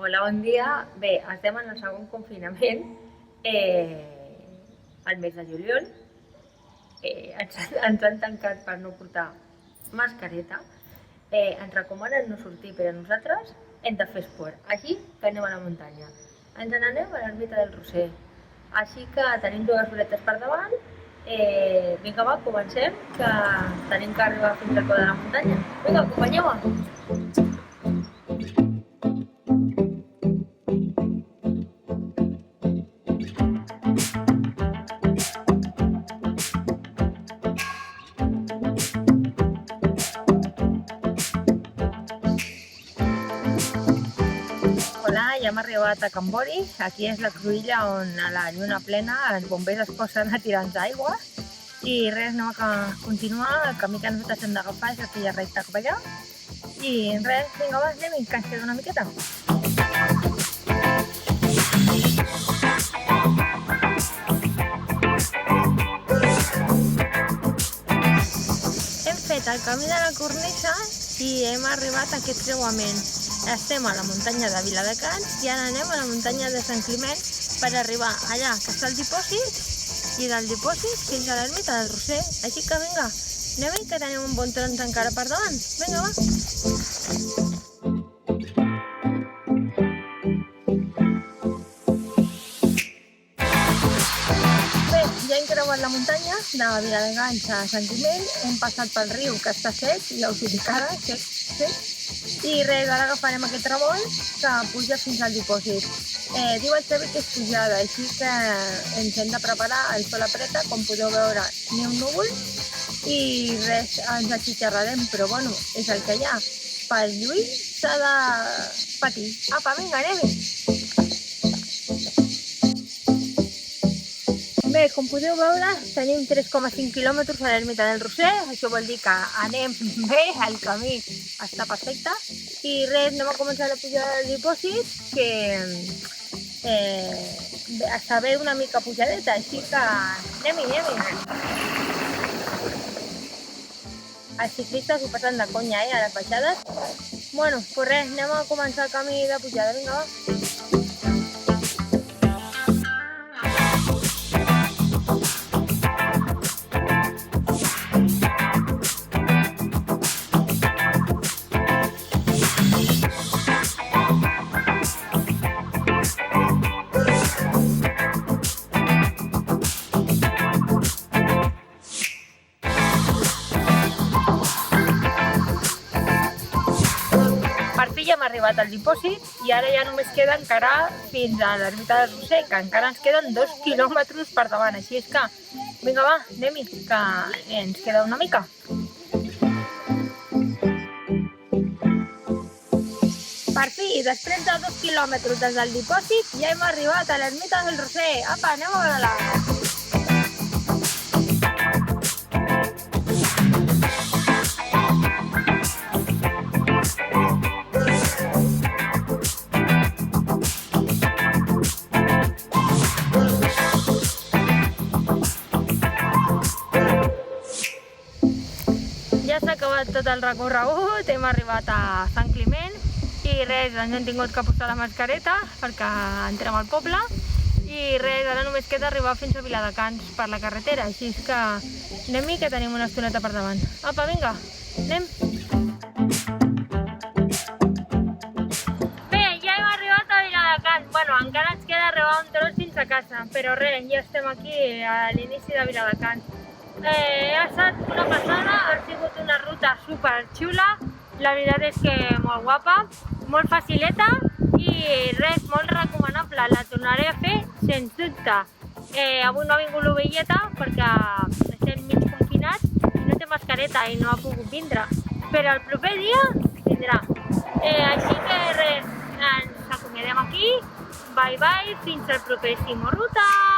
Hola, bon dia. Bé, estem en el segon confinament al mes de juliol. Ens han tancat per no portar mascareta. Ens recomanen no sortir, però nosaltres hem de fer esport. Així que anem a la muntanya. Ens n'anem a l'ermita del Roser. Així que tenim dues horetes per davant. Vinga, va, comencem, que tenim que arribar fins al peu de la muntanya. Vinga, acompanyeu-me. Hola, ja hem arribat a Can Bori. Aquí és la cruïlla on a la lluna plena els bombers es posen a tirar-nos aigua. I res, anem a continuar. El camí que nosaltres hem d'agafar és aquella recta cap allà. I res, vinga, va, anem, que ens queda una miqueta. Hem fet el camí de la cornisa i hem arribat a aquest creuament. Estem a la muntanya de Viladecans i ara anem a la muntanya de Sant Climent per arribar allà, que està el dipòsit, i del dipòsit fins a l'ermita del Roser. Així que vinga, anem-hi, que tenim un bon tros encara per davant. Vinga, va! Bé, ja hem creuat la muntanya de Viladecans a Sant Climent, hem passat pel riu, que està sec, ja us ho dic ara, sec. I res, ara agafarem aquest revolt que puja fins al dipòsit. Diu el Xavi que és pujada, així que ens hem de preparar, el sol apreta, com podeu veure, ni un núvol, i res, ens atxitxarrarem, però bueno, és el que hi ha. Pel Lluís s'ha de patir. Apa, vinga, anem-hi! Bé, com podeu veure, tenim 3,5 quilòmetres a l'ermita del Roser, això vol dir que anem bé, el camí està perfecte. I res, anem a començar la pujada del dipòsit, que està bé una mica pujadeta, així que anem-hi. Els ciclistes ho passen de conya, a les baixades. Bueno, pues res, anem a començar el camí de pujada, vinga, va. Per fi ja hem arribat al dipòsit i ara ja només queda encarar fins a l'ermita del Roser, que encara ens queden 2 quilòmetres per davant. Així és que, vinga, va, anem-hi, que ens queda una mica. Per fi, després de 2 quilòmetres des del dipòsit, ja hem arribat a l'ermita del Roser. Apa, anem a veure-la. Ja s'ha acabat tot el recorregut, hem arribat a Sant Climent i res, ens hem tingut que posar la mascareta perquè entrem al poble i res, ara només queda arribar fins a Viladecans per la carretera, així és que anem-hi, que tenim una estoneta per davant. Apa, vinga, anem! Bé, ja hem arribat a Viladecans. Bueno, encara ens queda arribar un tros fins a casa, però res, ja estem aquí a l'inici de Viladecans. Ha estat una passada, ha sigut una ruta super xula, la veritat és que molt guapa, molt facileta i res, molt recomanable, la tornaré a fer sens dubte. Avui no ha vingut l'ovelleta perquè estem mig confinats i no té mascareta i no ha pogut vindre, però el proper dia vindrà. Així que res, ens acomiadem aquí, bye bye, fins al proper Ruta!